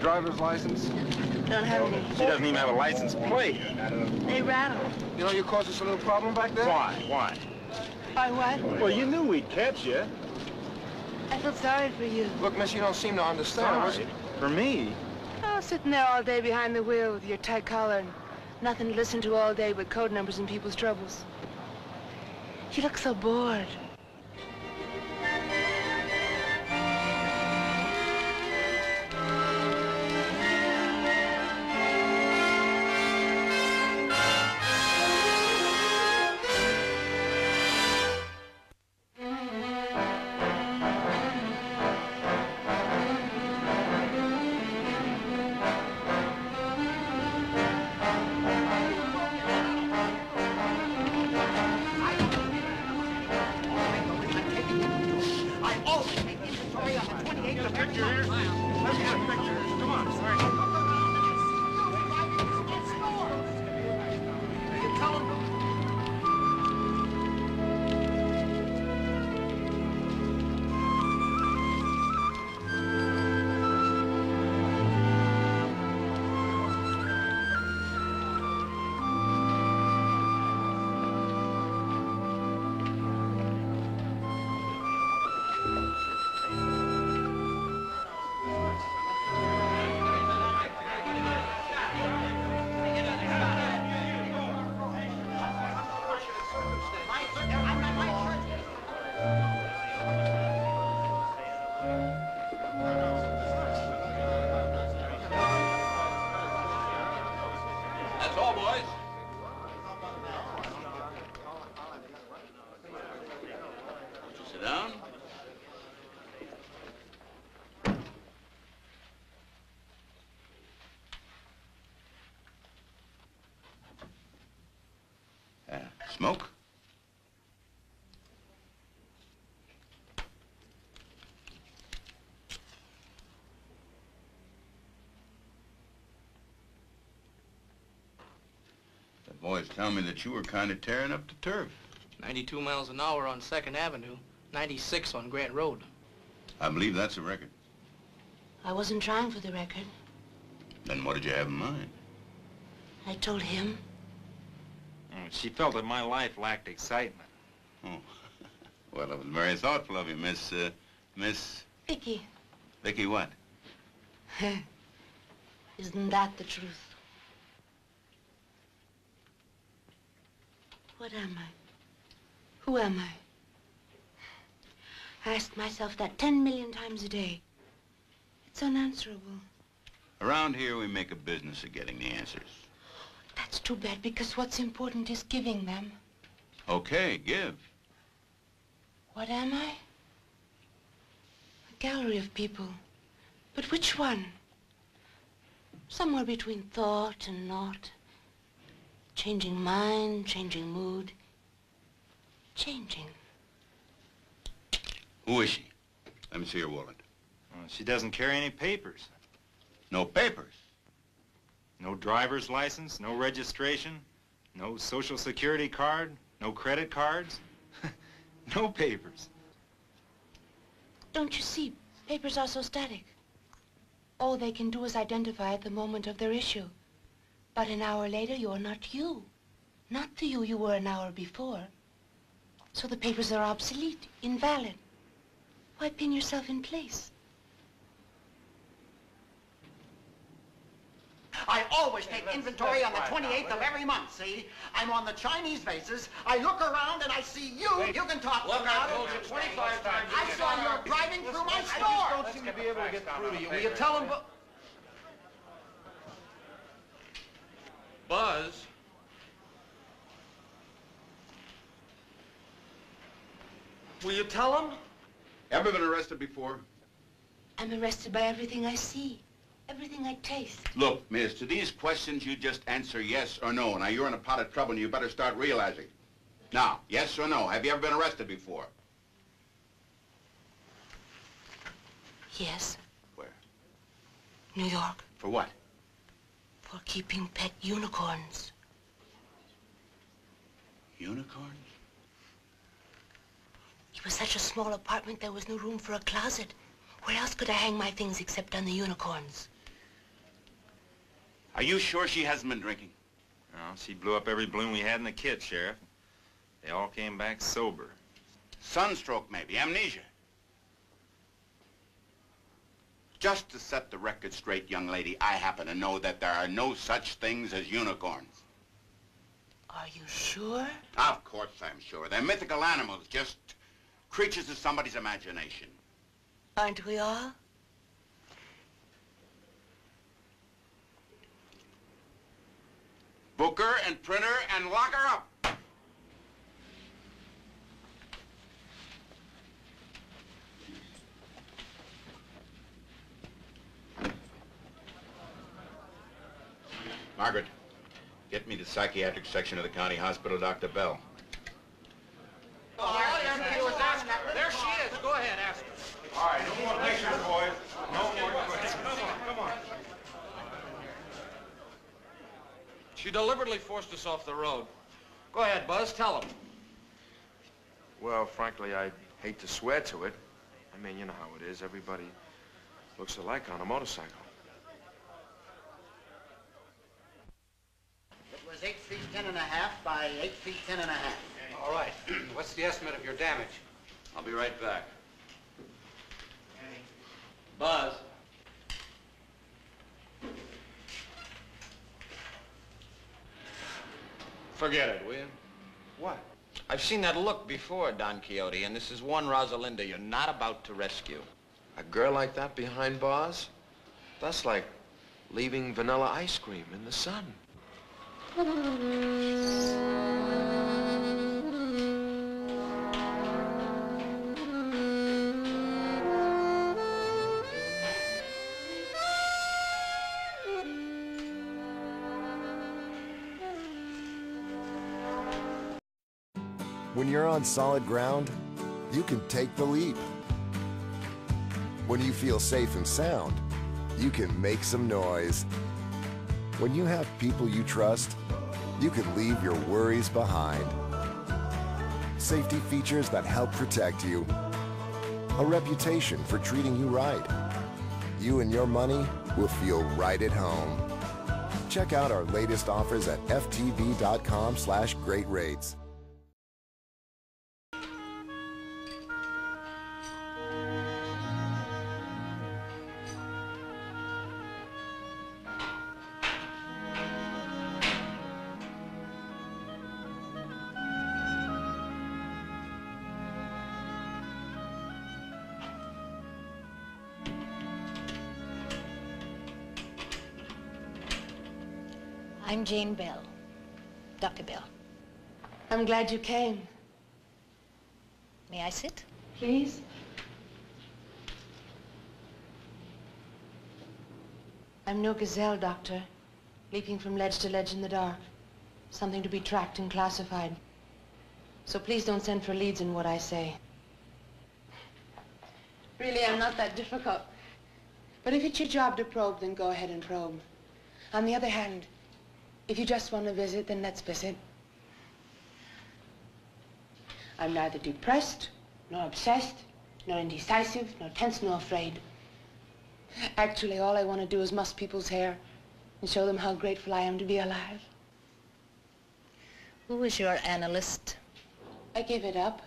driver's license? Don't have any. She doesn't even have a license plate. They rattle. You know you caused us a little problem back there? Why? Why? Why what? Well, you knew we'd catch you. I feel sorry for you. Look, miss, you don't seem to understand. Sorry? For me? Oh, sitting there all day behind the wheel with your tight collar and nothing to listen to all day but code numbers and people's troubles. You look so bored. Smoke? The boys tell me that you were kind of tearing up the turf. 92 miles an hour on 2nd Avenue, 96 on Grant Road. I believe that's a record. I wasn't trying for the record. Then what did you have in mind? I told him. She felt that my life lacked excitement. Oh. Well, it was very thoughtful of you, Miss Vickie. Vickie what? Isn't that the truth? What am I? Who am I? I ask myself that 10 million times a day. It's unanswerable. Around here, we make a business of getting the answers. That's too bad, because what's important is giving them. Okay, give. What am I? A gallery of people. But which one? Somewhere between thought and not. Changing mind, changing mood. Changing. Who is she? Let me see your wallet. She doesn't carry any papers. No papers? No driver's license, no registration, no social security card, no credit cards, no papers. Don't you see? Papers are so static. All they can do is identify at the moment of their issue. But an hour later, you're not you. Not the you were an hour before. So the papers are obsolete, invalid. Why pin yourself in place? I always take inventory on the 28th of every month, see? I'm on the Chinese bases. I look around and I see you. You can talk Look, about I told you 25 times. I saw you driving through my store. I just don't seem to be able to get through to you. Will you tell him? Buzz? Will you tell him? Ever been arrested before? I'm arrested by everything I see. Everything I taste. Look, miss, to these questions, you just answer yes or no. Now, you're in a pot of trouble, and you better start realizing. Now, yes or no, have you ever been arrested before? Yes. Where? New York. For what? For keeping pet unicorns. Unicorns? It was such a small apartment, there was no room for a closet. Where else could I hang my things except on the unicorns? Are you sure she hasn't been drinking? No, she blew up every balloon we had in the kit, Sheriff. They all came back sober. Sunstroke, maybe. Amnesia. Just to set the record straight, young lady, I happen to know that there are no such things as unicorns. Are you sure? Of course I'm sure. They're mythical animals, just creatures of somebody's imagination. Aren't we all? Book her and print her and lock her up. Margaret, get me the psychiatric section of the county hospital, Dr. Bell. All you have to do is ask her. There she is. Go ahead, ask her. All right, no more pictures, boys. No more pictures. Come on. She deliberately forced us off the road. Go ahead, Buzz, tell him. Well, frankly, I hate to swear to it. I mean, you know how it is. Everybody looks alike on a motorcycle. It was 8 feet 10 and a half by 8 feet 10 and a half. All right. What's the estimate of your damage? I'll be right back. Buzz. Forget it, will you? What? I've seen that look before, Don Quixote, and this is one Rosalinda you're not about to rescue. A girl like that behind bars? That's like leaving vanilla ice cream in the sun. When you're on solid ground, you can take the leap. When you feel safe and sound, you can make some noise. When you have people you trust, you can leave your worries behind. Safety features that help protect you. A reputation for treating you right. You and your money will feel right at home. Check out our latest offers at ftv.com/great rates. I'm Jane Bell. Dr. Bell. I'm glad you came. May I sit? Please? I'm no gazelle, Doctor, leaping from ledge to ledge in the dark. Something to be tracked and classified. So please don't send for leads in what I say. Really, I'm not that difficult. But if it's your job to probe, then go ahead and probe. On the other hand, if you just want to visit, then let's visit. I'm neither depressed, nor obsessed, nor indecisive, nor tense, nor afraid. Actually, all I want to do is muss people's hair and show them how grateful I am to be alive. Who is your analyst? I give it up.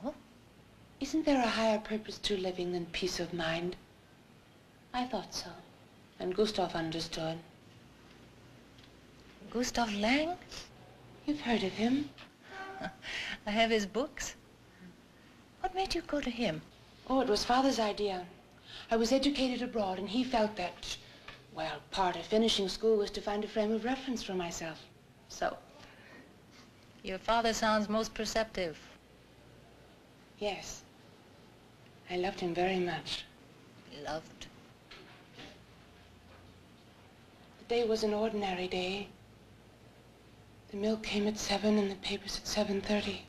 Oh? Isn't there a higher purpose to living than peace of mind? I thought so, and Gustav understood. Gustav Lang? You've heard of him? I have his books. What made you go to him? Oh, it was Father's idea. I was educated abroad, and he felt that, well, part of finishing school was to find a frame of reference for myself. So? Your father sounds most perceptive. Yes. I loved him very much. Loved? The day was an ordinary day. The milk came at 7 and the papers at 7:30.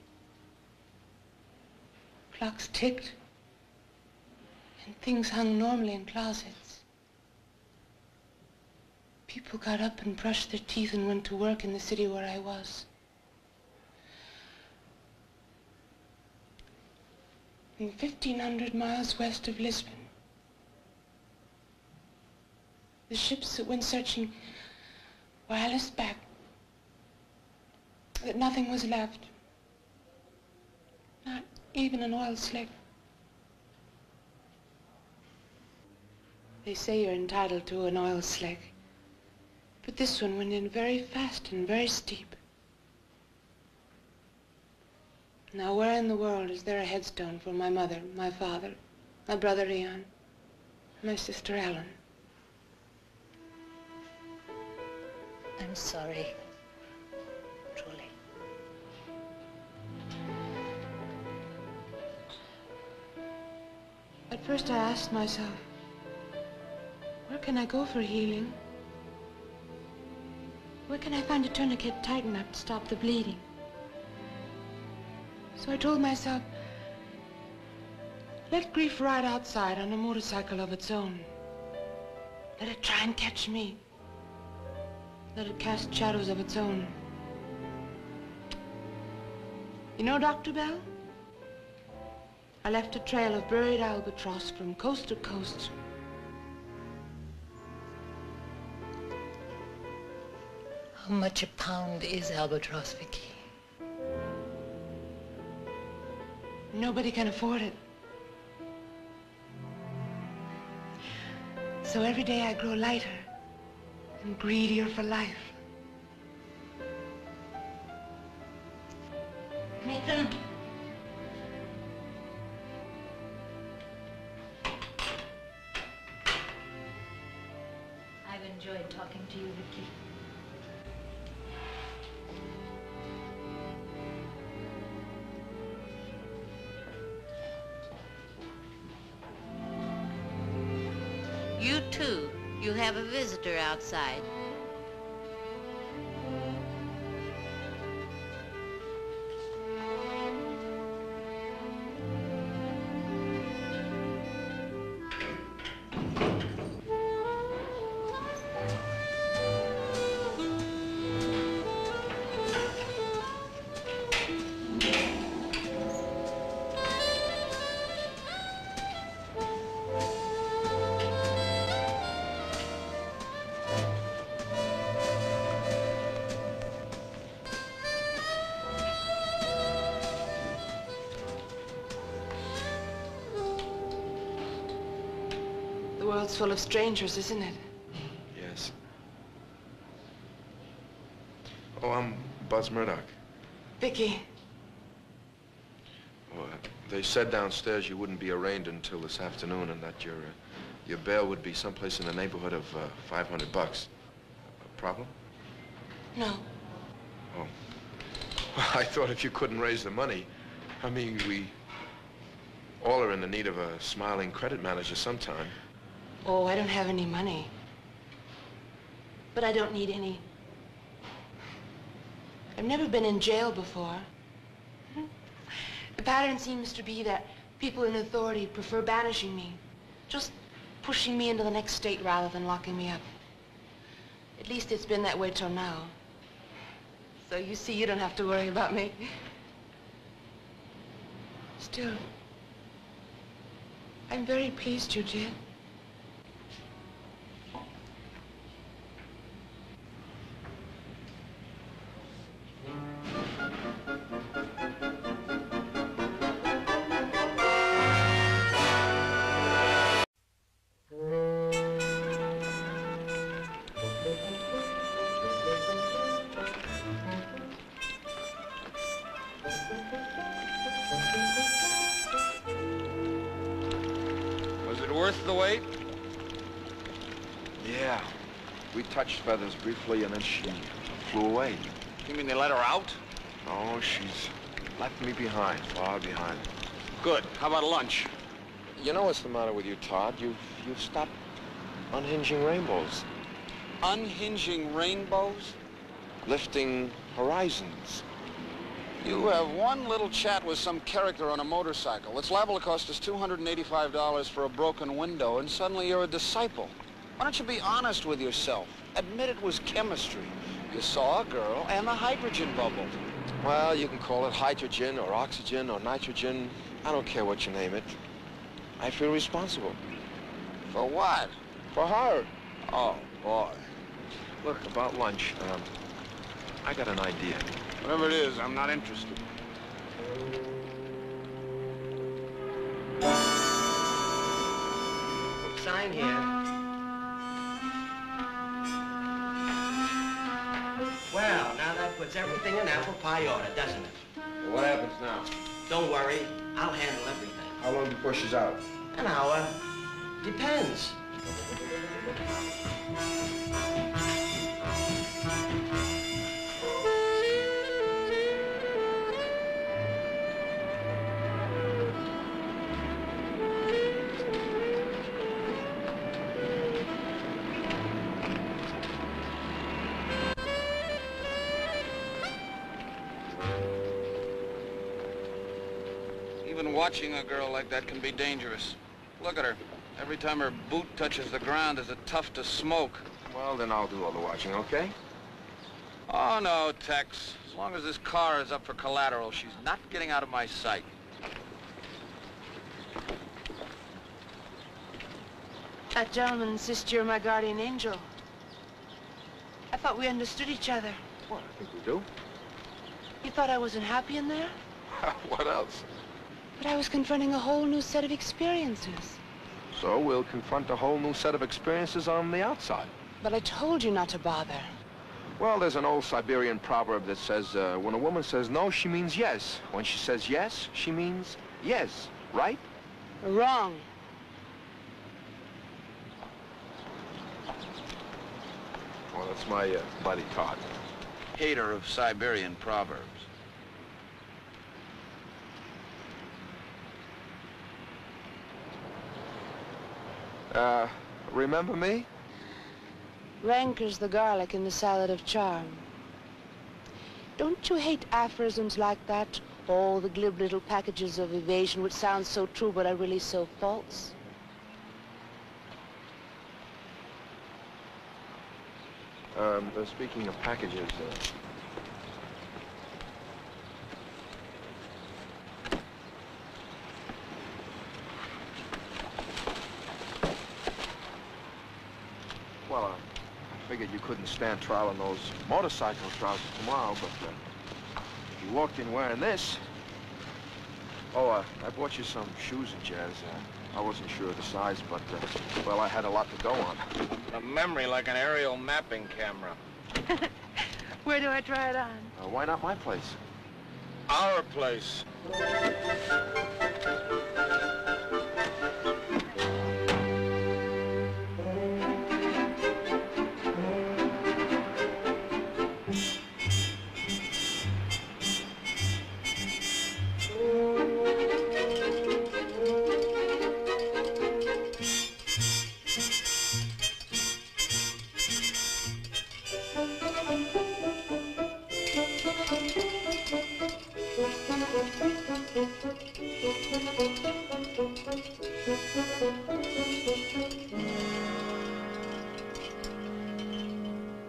Clocks ticked, and things hung normally in closets. People got up and brushed their teeth and went to work in the city where I was. In 1,500 miles west of Lisbon, The ships that went searching wireless back. That nothing was left. Not even an oil slick. They say you're entitled to an oil slick. But this one went in very fast and very steep. Now, where in the world is there a headstone for my mother, my father, my brother Leon, my sister Ellen? I'm sorry. Truly. At first I asked myself, where can I go for healing? Where can I find a tourniquet tight enough to stop the bleeding? So I told myself, let grief ride outside on a motorcycle of its own. Let it try and catch me. Let it cast shadows of its own. You know, Dr. Bell? I left a trail of buried albatross from coast to coast. How much a pound is albatross, Vickie? Nobody can afford it. So every day I grow lighter and greedier for life. Nathan. I've enjoyed talking to you, Vickie. You too. You have a visitor outside. The world's full of strangers, isn't it? Yes. Oh, I'm Buzz Murdoch. Vickie. Oh, they said downstairs you wouldn't be arraigned until this afternoon and that your bail would be someplace in the neighborhood of $500. A problem? No. Oh. Well, I thought if you couldn't raise the money, I mean, we all are in the need of a smiling credit manager sometime. Oh, I don't have any money. But I don't need any. I've never been in jail before. The pattern seems to be that people in authority prefer banishing me, just pushing me into the next state rather than locking me up. At least it's been that way till now. So you see, you don't have to worry about me. Still, I'm very pleased you did. Worth the wait? Yeah. We touched feathers briefly and then she flew away. You mean they let her out? Oh, she's left me behind, far behind. Good. How about lunch? You know what's the matter with you, Todd? You've stopped unhinging rainbows. Unhinging rainbows? Lifting horizons. You have one little chat with some character on a motorcycle. It's liable to cost us $285 for a broken window, and suddenly you're a disciple. Why don't you be honest with yourself? Admit it was chemistry. You saw a girl and the hydrogen bubble. Well, you can call it hydrogen or oxygen or nitrogen. I don't care what you name it. I feel responsible. For what? For her. Oh, boy. Look, about lunch, I got an idea. Whatever it is, I'm not interested. Sign here. Well, now that puts everything in apple pie order, doesn't it? Well, what happens now? Don't worry, I'll handle everything. How long before she's out? An hour. Depends. Even watching a girl like that can be dangerous. Look at her. Every time her boot touches the ground, there's a tuft of smoke. Well, then I'll do all the watching, okay? Oh, no, Tex. As long as this car is up for collateral, she's not getting out of my sight. That gentleman insists you're my guardian angel. I thought we understood each other. Well, I think we do. You thought I wasn't happy in there? What else? But I was confronting a whole new set of experiences. So we'll confront a whole new set of experiences on the outside. But I told you not to bother. Well, there's an old Siberian proverb that says, when a woman says no, she means yes. When she says yes, she means yes, right? Wrong. Well, that's my buddy, Todd. Hater of Siberian proverbs. Remember me? Rancors the garlic in the salad of charm. Don't you hate aphorisms like that? All the glib little packages of evasion which sound so true but are really so false. Speaking of packages, well, I figured you couldn't stand trial on those motorcycle trousers tomorrow, but if you walked in wearing this... Oh, I bought you some shoes and jazz. I wasn't sure of the size, but, well, I had a lot to go on. A memory like an aerial mapping camera. Where do I try it on? Why not my place? Our place.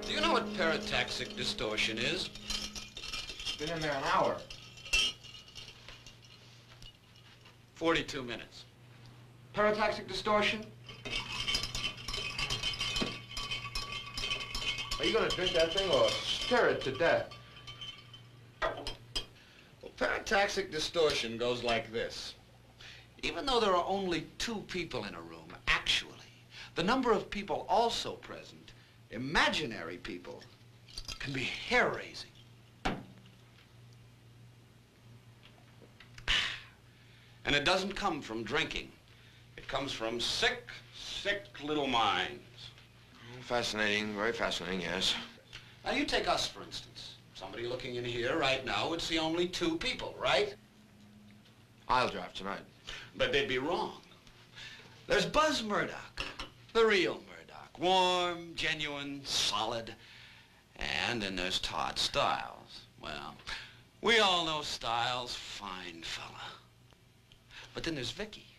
Do you know what parataxic distortion is? Been in there an hour. 42 minutes. Parataxic distortion? Are you gonna drink that thing or stare it to death? Well, parataxic distortion goes like this. Even though there are only 2 people in a room, actually, the number of people also present, imaginary people, can be hair-raising. And it doesn't come from drinking. It comes from sick, sick little minds. Fascinating, very fascinating, yes. Now, you take us, for instance. Somebody looking in here right now would see only 2 people, right? I'll drive tonight. But they'd be wrong. There's Buzz Murdoch, the real Murdoch. Warm, genuine, solid. And then there's Todd Stiles. Well, we all know Stiles, fine fella. But then there's Vickie.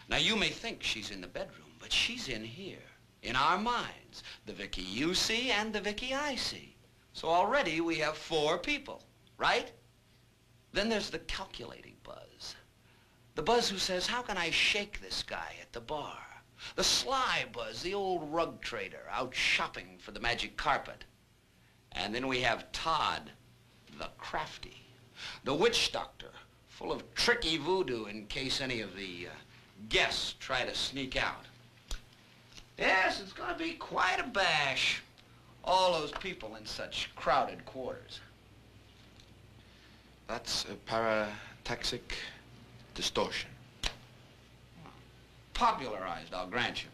Now, you may think she's in the bedroom, but she's in here, in our minds. The Vickie you see and the Vickie I see. So already we have 4 people, right? Then there's the calculating Buzz. The Buzz who says, how can I shake this guy at the bar? The Sly Buzz, the old rug trader, out shopping for the magic carpet. And then we have Todd, the crafty, the witch doctor, full of tricky voodoo in case any of the guests try to sneak out. Yes, it's going to be quite a bash. All those people in such crowded quarters. That's a parataxic distortion. Popularized, I'll grant you.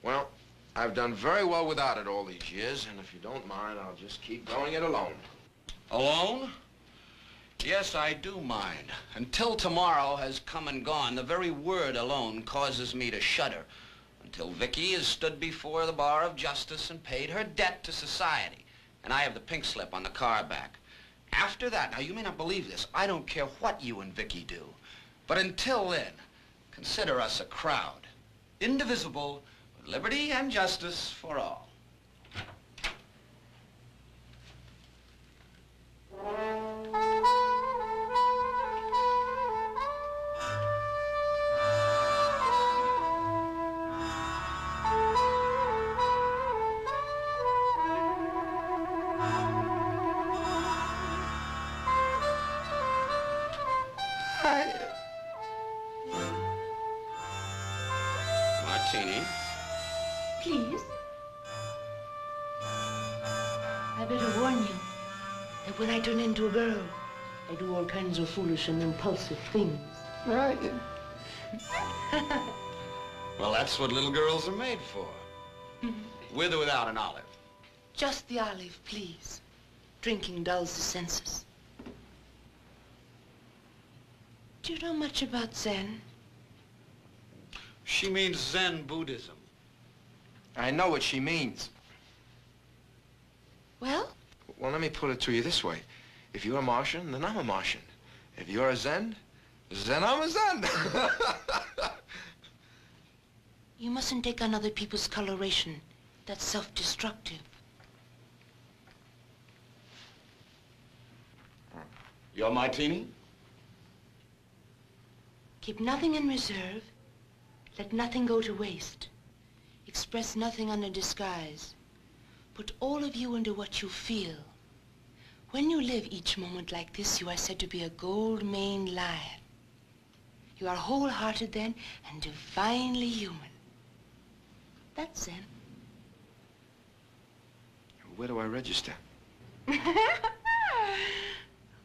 Well, I've done very well without it all these years, and if you don't mind, I'll just keep going it alone. Alone? Yes, I do mind. Until tomorrow has come and gone, the very word alone causes me to shudder. Until Vickie has stood before the bar of justice and paid her debt to society, and I have the pink slip on the car back. After that, now you may not believe this, I don't care what you and Vickie do, but until then, consider us a crowd, indivisible, with liberty and justice for all. Martini. Please. I better warn you that when I turn into a girl, I do all kinds of foolish and impulsive things. Right. Well, that's what little girls are made for. With or without an olive. Just the olive, please. Drinking dulls the senses. Do you know much about Zen? She means Zen Buddhism. I know what she means. Well? Well, let me put it to you this way. If you're a Martian, then I'm a Martian. If you're a Zen, then I'm a Zen. You mustn't take on other people's coloration. That's self-destructive. Your martini? Keep nothing in reserve. Let nothing go to waste. Express nothing under disguise. Put all of you into what you feel. When you live each moment like this, you are said to be a gold-maned lion. You are wholehearted then and divinely human. That's Zen. Where do I register?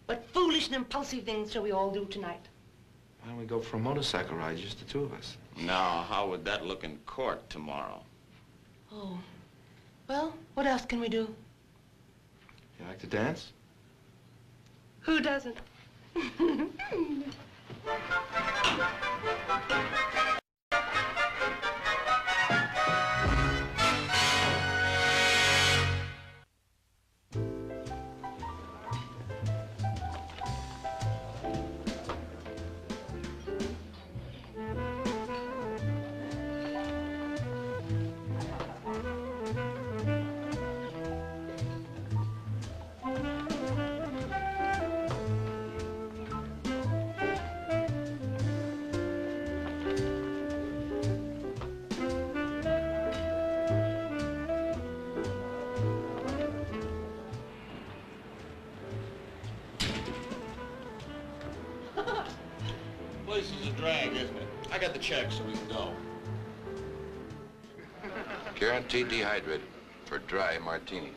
What foolish and impulsive things shall we all do tonight? Why don't we go for a motorcycle ride, just the two of us? Now, how would that look in court tomorrow? Oh. Well, what else can we do? You like to dance? Who doesn't? Place is a drag, isn't it? I got the check so we can go. Guaranteed dehydrated for dry martinis.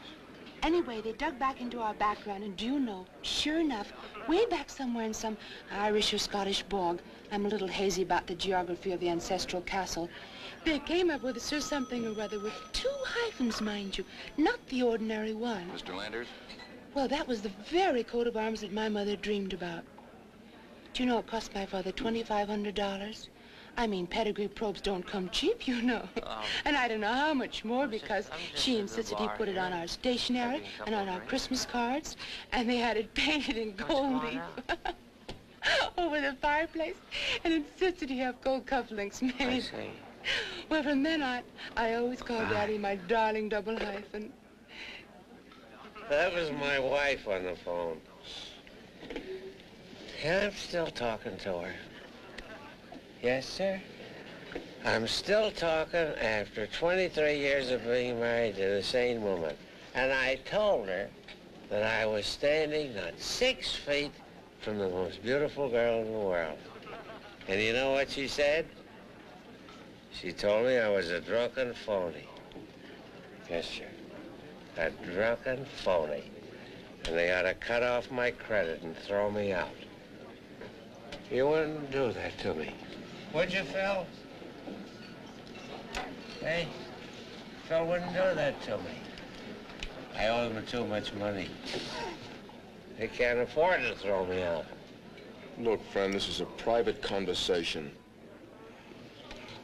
Anyway, they dug back into our background, and do you know, sure enough, way back somewhere in some Irish or Scottish bog, I'm a little hazy about the geography of the ancestral castle, they came up with Sir something or other with 2 hyphens, mind you, not the ordinary one. Mr. Landers? Well, that was the very coat of arms that my mother dreamed about. Do you know it cost my father $2,500? I mean, pedigree probes don't come cheap, you know. And I don't know how much more because she insisted he put it on our stationery and on our Christmas cards, and they had it painted in gold leaf over the fireplace, and insisted he have gold cufflinks made. I see. Well, from then on, I always called Daddy my darling double hyphen. That was my wife on the phone. Yeah, I'm still talking to her. Yes, sir? I'm still talking after 23 years of being married to the same woman. And I told her that I was standing not 6 feet from the most beautiful girl in the world. And you know what she said? She told me I was a drunken phony. Yes, sir. A drunken phony. And they ought to cut off my credit and throw me out. You wouldn't do that to me, would you, Phil? Hey, Phil wouldn't do that to me. I owe them too much money. They can't afford to throw me out. Look, friend, this is a private conversation.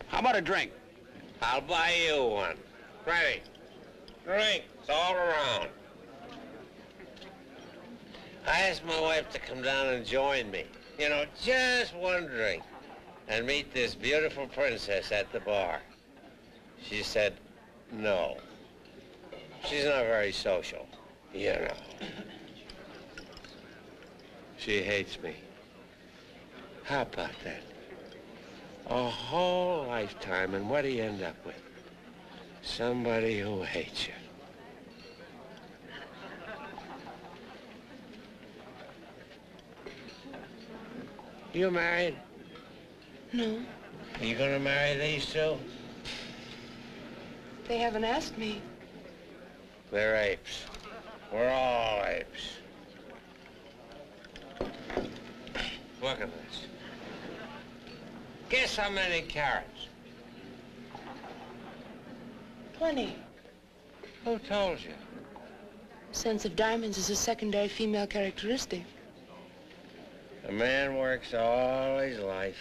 How about a drink? I'll buy you one. Ready? Drinks all around. I asked my wife to come down and join me. You know, just one drink. And meet this beautiful princess at the bar. She said, no. She's not very social, you know. She hates me. How about that? A whole lifetime, and what do you end up with? Somebody who hates you. You married? No. Are you gonna marry these two? They haven't asked me. They're apes. We're all apes. Look at this. Guess how many carats? 20. Who told you? Sense of diamonds is a secondary female characteristic. A man works all his life,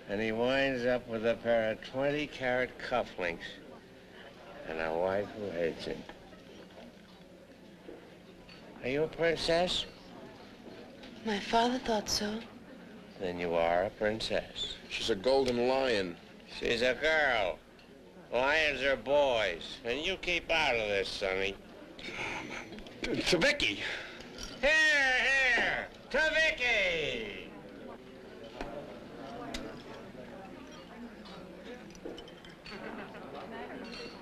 and he winds up with a pair of 20-carat cufflinks and a wife who hates him. Are you a princess? My father thought so. Then you are a princess. She's a golden lion. She's a girl. Lions are boys. And you keep out of this, Sonny. To Vickie. Here! To Vickie!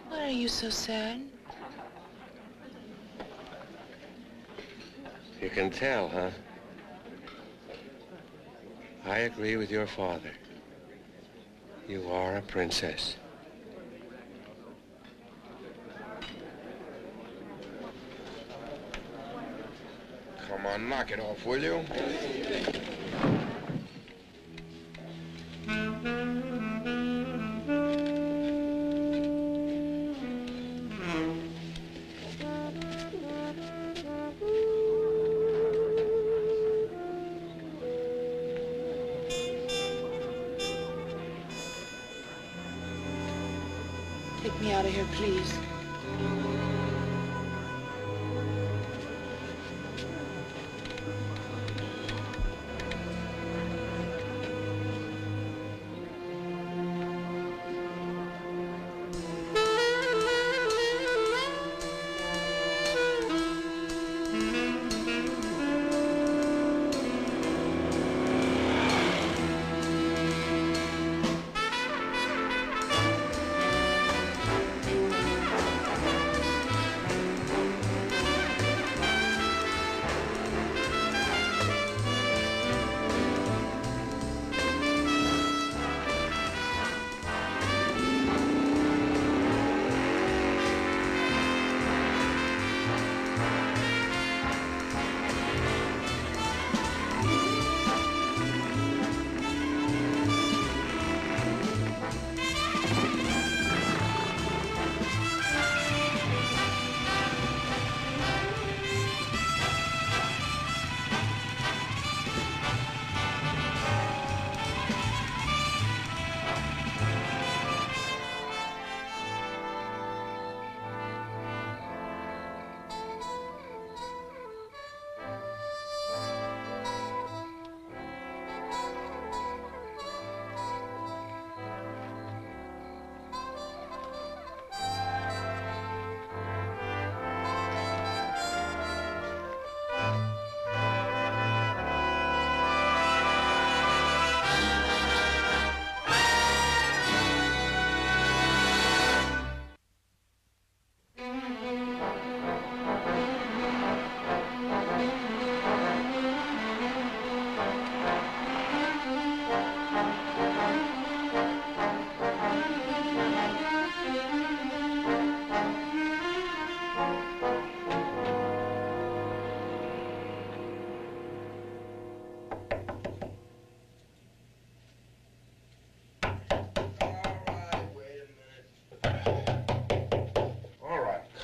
Why are you so sad? You can tell, huh? I agree with your father. You are a princess. Come on, knock it off, will you? Take me out of here, please.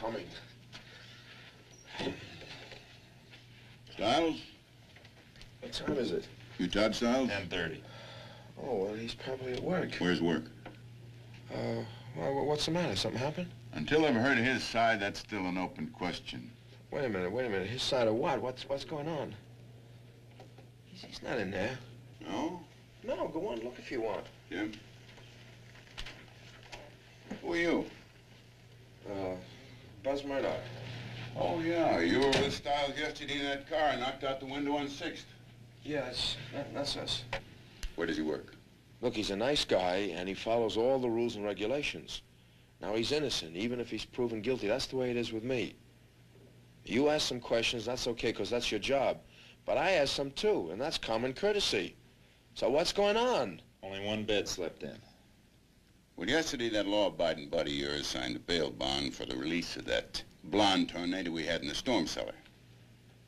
coming. Stiles? What time is it? You Todd Stiles? 10:30. Oh, well, he's probably at work. Where's work? Well, what's the matter? Something happened? Until I've heard his side, that's still an open question. Wait a minute. His side of what? What's going on? He's not in there. No? No, go on, look if you want. Jim? Who are you? Buzz Murdoch. Oh, yeah. You were with Stiles yesterday in that car and knocked out the window on 6th. Yeah, that's us. Where does he work? Look, he's a nice guy, and he follows all the rules and regulations. Now, he's innocent, even if he's proven guilty. That's the way it is with me. You ask some questions, that's okay, because that's your job. But I ask some, too, and that's common courtesy. So what's going on? Only one bed slipped in. Well, yesterday that law-abiding buddy of yours signed a bail bond for the release of that blonde tornado we had in the storm cellar.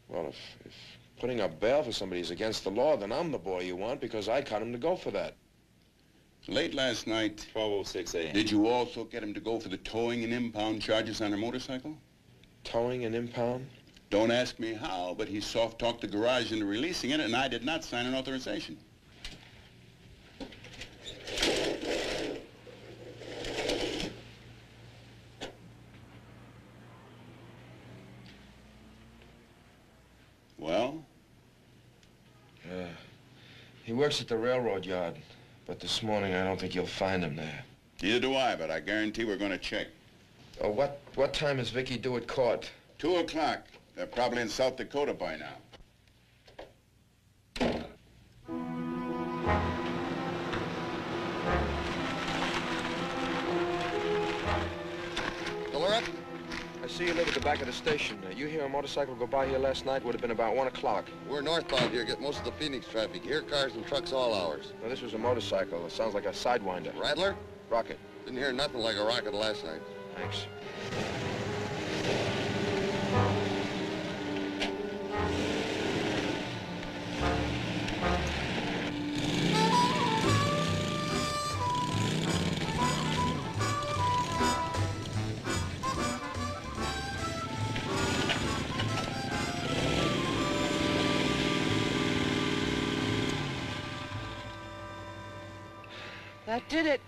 Well, if putting up bail for somebody is against the law, then I'm the boy you want, because I got him to go for that. Late last night... 12:06 a.m. Did you also get him to go for the towing and impound charges on her motorcycle? Towing and impound? Don't ask me how, but he soft-talked the garage into releasing it, and I did not sign an authorization. Well? He works at the railroad yard, but this morning I don't think you'll find him there. Neither do I, but I guarantee we're going to check. Oh, what time is Vickie due at court? 2 o'clock. They're probably in South Dakota by now. Dillard? I see you live at the back of the station. You hear a motorcycle go by here last night? Would have been about 1 o'clock. We're northbound here, get most of the Phoenix traffic. Here, cars and trucks all hours. Well, this was a motorcycle. It sounds like a Sidewinder. Rattler? Rocket. Didn't hear nothing like a rocket last night. Thanks. That did it.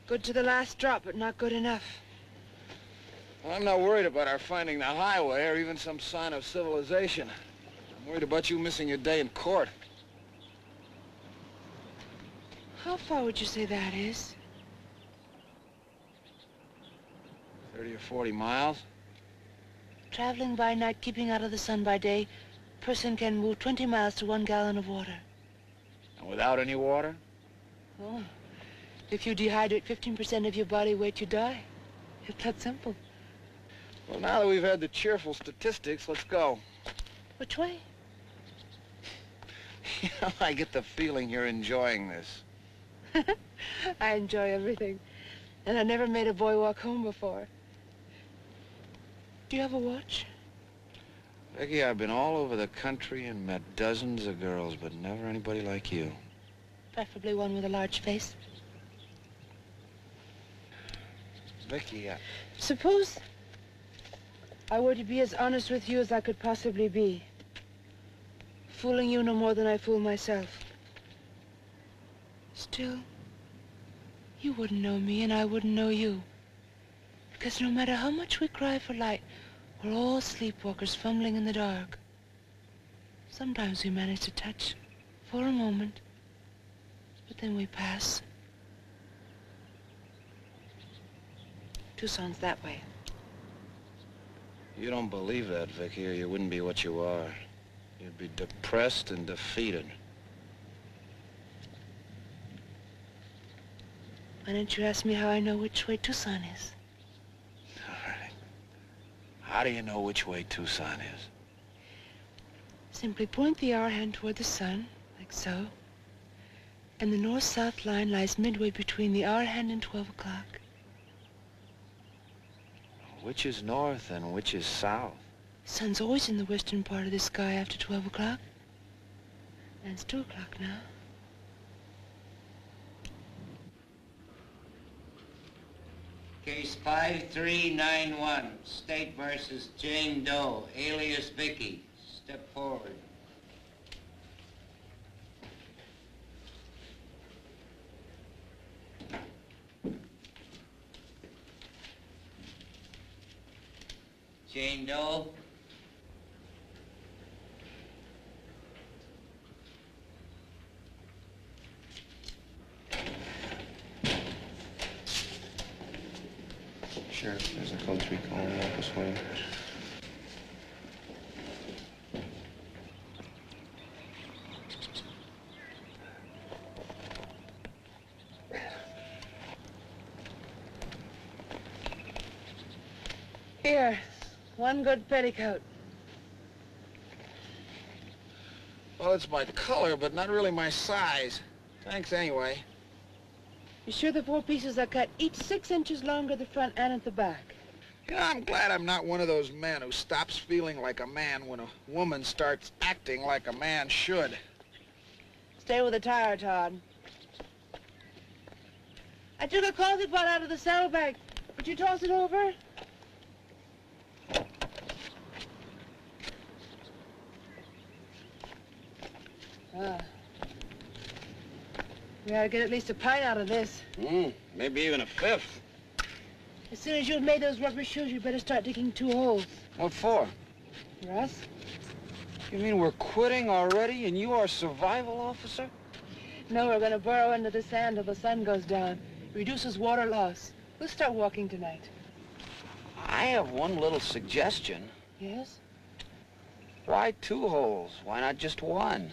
Good to the last drop, but not good enough. Well, I'm not worried about our finding the highway or even some sign of civilization. I'm worried about you missing your day in court. How far would you say that is? 30 or 40 miles. Traveling by night, keeping out of the sun by day, a person can move 20 miles to 1 gallon of water. And without any water? Oh, if you dehydrate 15% of your body weight, you die. It's that simple. Well, now that we've had the cheerful statistics, let's go. Which way? You know, I get the feeling you're enjoying this. I enjoy everything. And I never made a boy walk home before. Do you have a watch? Vickie, I've been all over the country and met dozens of girls, but never anybody like you. Preferably one with a large face. Vickie, Suppose I were to be as honest with you as I could possibly be. Fooling you no more than I fool myself. Still, you wouldn't know me and I wouldn't know you. Because no matter how much we cry for light, we're all sleepwalkers fumbling in the dark. Sometimes we manage to touch for a moment, but then we pass. Tucson's that way. you don't believe that, Vickie, or you wouldn't be what you are. You'd be depressed and defeated. Why don't you ask me how I know which way Tucson is? All right. How do you know which way Tucson is? Simply point the hour hand toward the sun, like so. And the north-south line lies midway between the hour hand and 12 o'clock. Which is north and which is south? The sun's always in the western part of the sky after 12 o'clock. And it's 2 o'clock now. Case 5391, State versus Jane Doe, alias Vickie. Step forward. Jane Doe? Sheriff, there's a code 3 call in the office for you. Here, one good petticoat. Well, it's my color, but not really my size. Thanks anyway. You sure the 4 pieces are cut each 6 inches longer at the front and at the back? You know, I'm glad I'm not one of those men who stops feeling like a man when a woman starts acting like a man should. Stay with the tire, Todd. I took a coffee pot out of the saddlebag. Would you toss it over? Ah. We ought to get at least a pint out of this. Maybe even a fifth. As soon as you've made those rubber shoes, you better start digging 2 holes. What for? For us? You mean we're quitting already and you are survival officer? No, we're going to burrow into the sand till the sun goes down. Reduces water loss. We'll start walking tonight. I have one little suggestion. Yes? Why 2 holes? Why not just 1?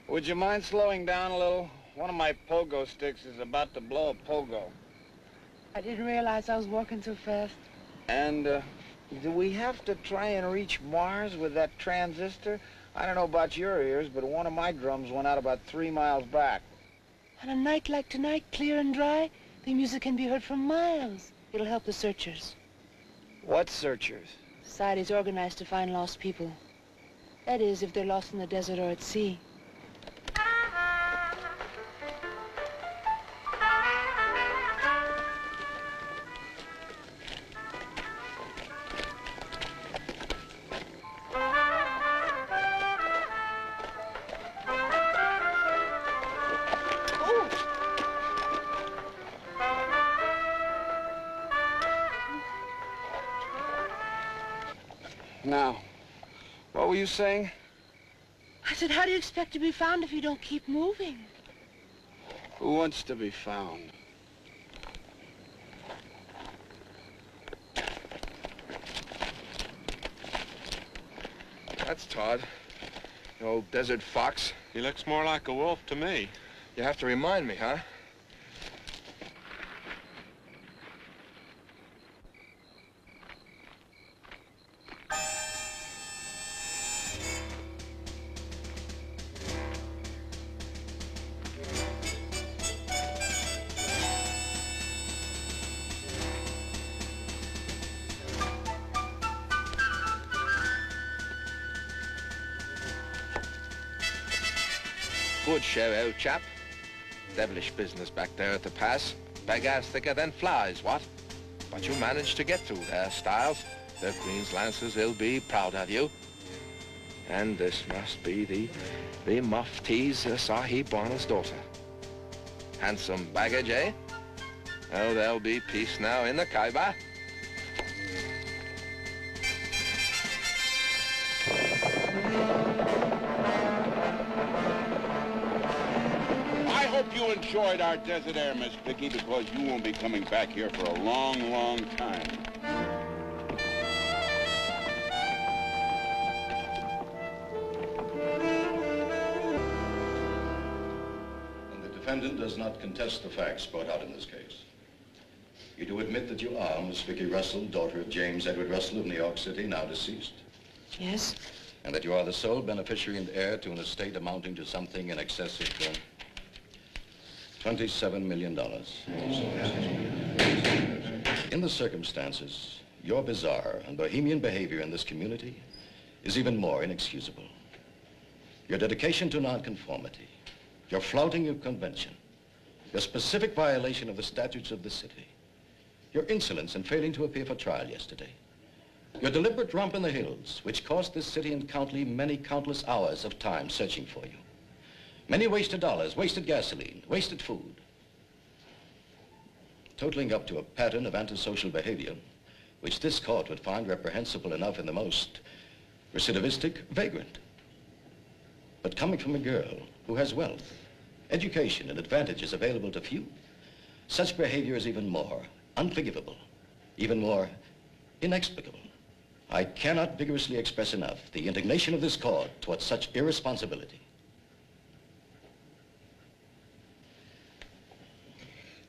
Would you mind slowing down a little? One of my pogo sticks is about to blow a pogo. I didn't realize I was walking so fast. And, do we have to try and reach Mars with that transistor? I don't know about your ears, but one of my drums went out about 3 miles back. On a night like tonight, clear and dry, the music can be heard from miles. It'll help the searchers. What searchers? Society's organized to find lost people. That is, if they're lost in the desert or at sea. Now, what were you saying? I said, how do you expect to be found if you don't keep moving? Who wants to be found? That's Todd, the old desert fox. He looks more like a wolf to me. You have to remind me, huh? Good show-out, chap. Devilish business back there at the pass. Bag-ass thicker than flies, what? But you managed to get through there, Styles. The Queen's Lancers will be proud of you. And this must be the Mufti's Sahib Bana's daughter. Handsome baggage, eh? Oh, there'll be peace now in the Khyber. I hope you enjoyed our desert air, Miss Vickie, because you won't be coming back here for a long, long time. And the defendant does not contest the facts brought out in this case. You do admit that you are Miss Vickie Russell, daughter of James Edward Russell of New York City, now deceased? Yes. And that you are the sole beneficiary and heir to an estate amounting to something in excess of $27 million. In the circumstances, your bizarre and bohemian behavior in this community is even more inexcusable. Your dedication to nonconformity, your flouting of convention, your specific violation of the statutes of the city, your insolence in failing to appear for trial yesterday, your deliberate romp in the hills, which cost this city and county many countless hours of time searching for you. Many wasted dollars, wasted gasoline, wasted food. Totaling up to a pattern of antisocial behavior, which this court would find reprehensible enough in the most recidivistic, vagrant. But coming from a girl who has wealth, education, and advantages available to few, such behavior is even more unforgivable, even more inexplicable. I cannot vigorously express enough the indignation of this court towards such irresponsibility.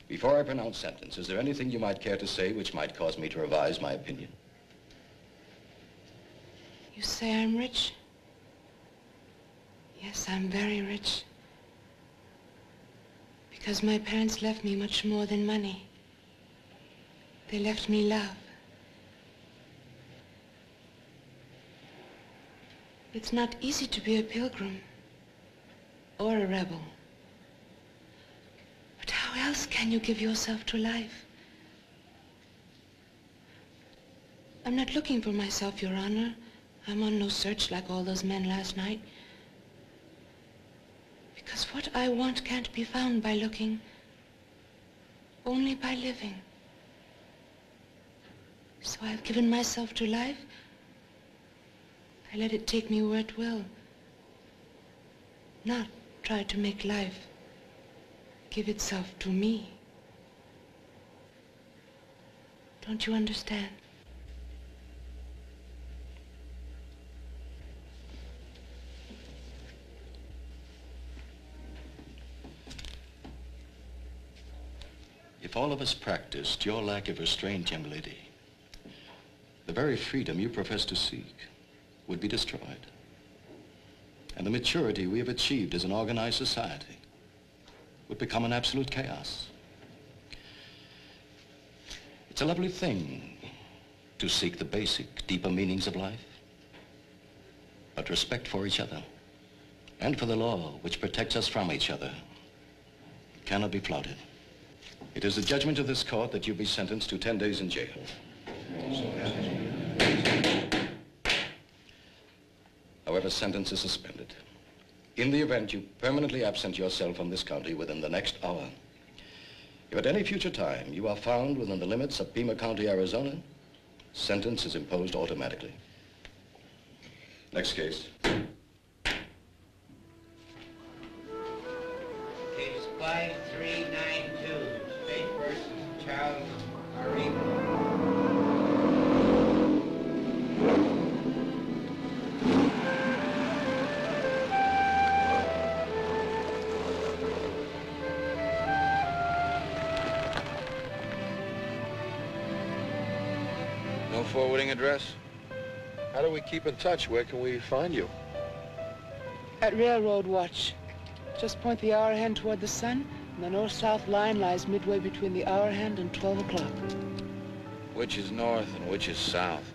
Before I pronounce sentence, is there anything you might care to say which might cause me to revise my opinion? You say I'm rich? Yes, I'm very rich. Because my parents left me much more than money. They left me love. It's not easy to be a pilgrim or a rebel. But how else can you give yourself to life? I'm not looking for myself, Your Honor. I'm on no search like all those men last night. Because what I want can't be found by looking, only by living. So I've given myself to life. I let it take me where it will. Not try to make life give itself to me. Don't you understand? If all of us practiced your lack of restraint, young lady, the very freedom you profess to seek would be destroyed. And the maturity we have achieved as an organized society would become an absolute chaos. It's a lovely thing to seek the basic, deeper meanings of life. But respect for each other and for the law which protects us from each other cannot be flouted. It is the judgment of this court that you be sentenced to 10 days in jail. However, sentence is suspended. In the event you permanently absent yourself from this county within the next hour, if at any future time you are found within the limits of Pima County, Arizona, sentence is imposed automatically. Next case. Case 5392, State versus Charles Arrigo. No forwarding address? How do we keep in touch? Where can we find you? At Railroad Watch. Just point the hour hand toward the sun, and the north-south line lies midway between the hour hand and 12 o'clock. Which is north and which is south?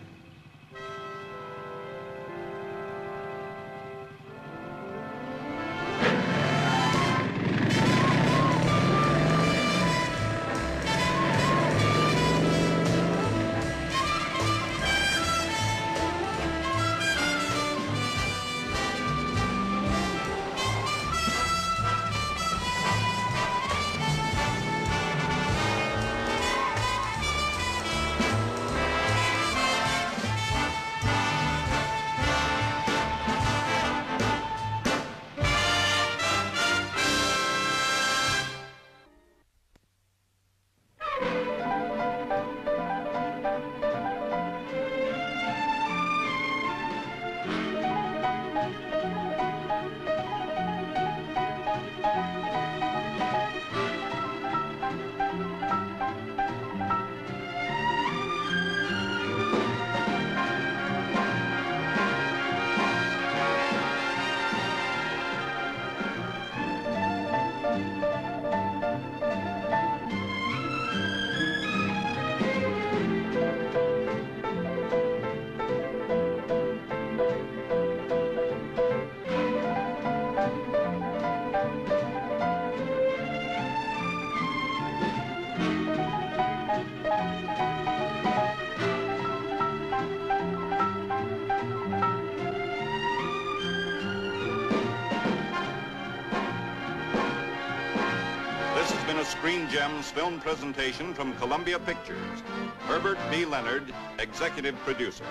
Screen Gems film presentation from Columbia Pictures. Herbert B. Leonard, executive producer.